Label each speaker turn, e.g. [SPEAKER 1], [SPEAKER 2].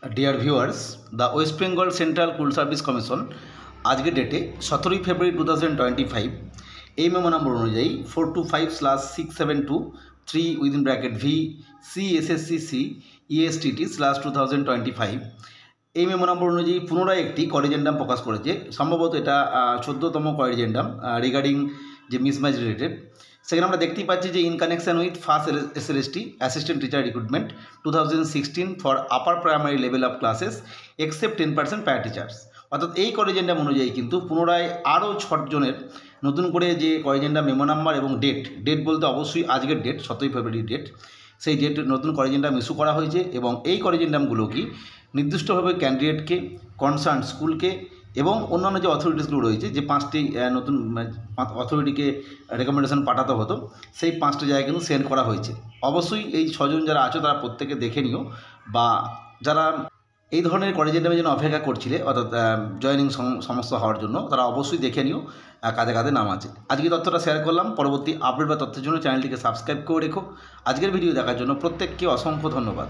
[SPEAKER 1] Dear viewers, the West Bengal central school service commission আজকের ডেটে 17ই ফেব্রুয়ারি 2025 এই মেমো নম্বর অনুযায়ী 425/672 within bracket V CSSCC ESTT/2025 এই মেমো নম্বর অনুযায়ী পুনরায় একটি করিজেন্ডাম প্রকাশ করেছে। সম্ভবত এটা 14তম করিজেন্ডাম রিগার্ডিং যে মিসম্যাচ রিলেটেড। সেখানে আমরা দেখতেই পাচ্ছি যে in connection with first SLST assistant teacher recruitment 2016 for upper primary level of classes except 10% প্যারা টিচার্স। অর্থাৎ এই করিজেন্ডাম অনুযায়ী কিন্তু পুনরায় আরও 6 জনের নতুন করে যে করিজেন্ডাম মেমো নাম্বার এবং ডেট বলতে অবশ্যই আজকের ডেট 17ই ফেব্রুয়ারি ডেট, সেই ডেট নতুন করিজেন্ডাম ইস্যু করা হয়েছে এবং এই করিজেন্ডামগুলো কি নির্দিষ্টভাবে ক্যান্ডিডেটকে, কনসার্ন স্কুলকে এবং অন্যান্য যে অথরিটিসগুলো রয়েছে, যে 5টি নতুন অথরিটিকে রেকমেন্ডেশন পাঠাতে হতো, সেই 5টি জায়গায় কিন্তু সেন্ড করা হয়েছে। অবশ্যই এই 6 জন যারা আছো তারা প্রত্যেকে দেখে নিও, বা যারা এই ধরনের করিজেন্ডামের জন্য অপেক্ষা করছিলে অর্থাৎ জয়েনিং সমস্যা হওয়ার জন্য, তারা অবশ্যই দেখে নিও কাদের কাদের নাম আছে। আজকে তথ্যটা শেয়ার করলাম। পরবর্তী আপডেট বা তথ্যের জন্য চ্যানেলটিকে সাবস্ক্রাইব করে রেখো। আজকের ভিডিও দেখার জন্য প্রত্যেককে অসংখ্য ধন্যবাদ।